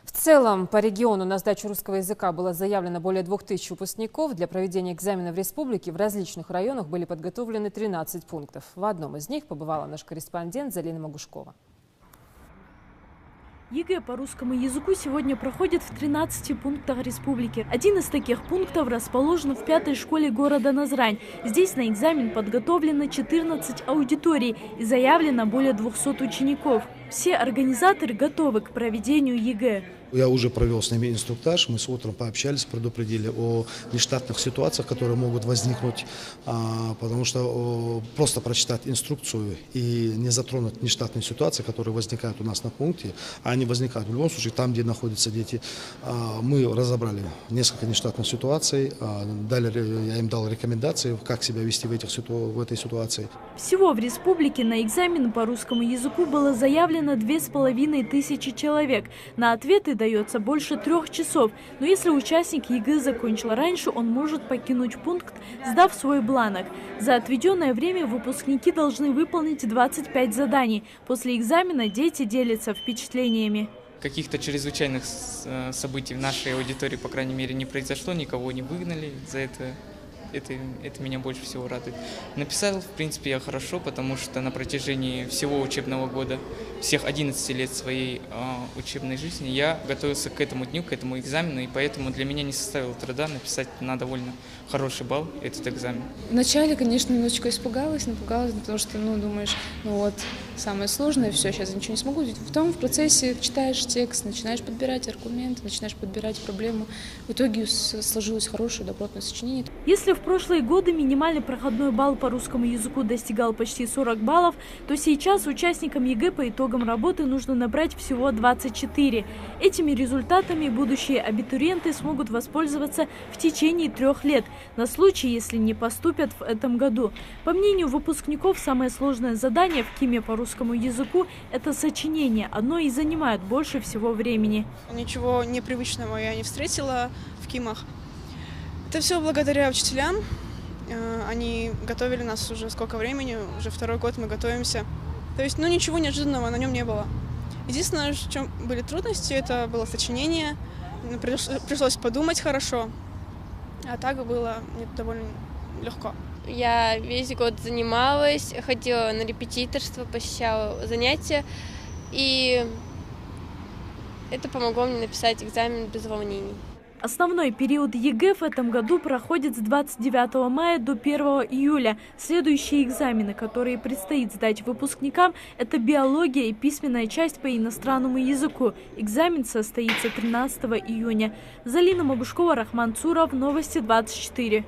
В целом, по региону на сдачу русского языка было заявлено более 2000 выпускников. Для проведения экзамена в республике в различных районах были подготовлены 13 пунктов. В одном из них побывала наш корреспондент Залина Могушкова. ЕГЭ по русскому языку сегодня проходит в 13 пунктах республики. Один из таких пунктов расположен в 5-й школе города Назрань. Здесь на экзамен подготовлено 14 аудиторий и заявлено более 200 учеников. Все организаторы готовы к проведению ЕГЭ. Я уже провел с ними инструктаж, мы с утром пообщались, предупредили о нештатных ситуациях, которые могут возникнуть, потому что просто прочитать инструкцию и не затронуть нештатные ситуации, которые возникают у нас на пункте, а они возникают в любом случае там, где находятся дети. Мы разобрали несколько нештатных ситуаций, я им дал рекомендации, как себя вести в этой ситуации. Всего в республике на экзамен по русскому языку было заявлено 2500 человек. На ответы дается больше 3 часов. Но если участник ЕГЭ закончил раньше, он может покинуть пункт, сдав свой бланок. За отведенное время выпускники должны выполнить 25 заданий. После экзамена дети делятся впечатлениями. Каких-то чрезвычайных событий в нашей аудитории, по крайней мере, не произошло, никого не выгнали за это. Это меня больше всего радует. Написал, в принципе, я хорошо, потому что на протяжении всего учебного года, всех 11 лет своей учебной жизни, я готовился к этому дню, к этому экзамену, и поэтому для меня не составило труда написать на довольно хороший балл этот экзамен. Вначале, конечно, немножечко испугалась, потому что, думаешь, самое сложное, все, сейчас я ничего не смогу. Ведь потом в процессе читаешь текст, начинаешь подбирать аргументы, начинаешь подбирать проблему. В итоге сложилось хорошее, добротное сочинение. Если в прошлые годы минимальный проходной балл по русскому языку достигал почти 40 баллов, то сейчас участникам ЕГЭ по итогам работы нужно набрать всего 24. Этими результатами будущие абитуриенты смогут воспользоваться в течение 3 лет, на случай, если не поступят в этом году. По мнению выпускников, самое сложное задание в КИМе по русскому языку – это сочинение. Оно и занимает больше всего времени. Ничего непривычного я не встретила в КИМах. Это все благодаря учителям. Они готовили нас уже сколько времени, уже 2-й год мы готовимся. То есть, ничего неожиданного на нем не было. Единственное, в чем были трудности, это было сочинение. Пришлось подумать хорошо, а так было довольно легко. Я весь год занималась, ходила на репетиторство, посещала занятия, и это помогло мне написать экзамен без волнений. Основной период ЕГЭ в этом году проходит с 29 мая до 1 июля. Следующие экзамены, которые предстоит сдать выпускникам, это биология и письменная часть по иностранному языку. Экзамен состоится 13 июня. Залина Могушкова, Рахман Цуров, Новости 24.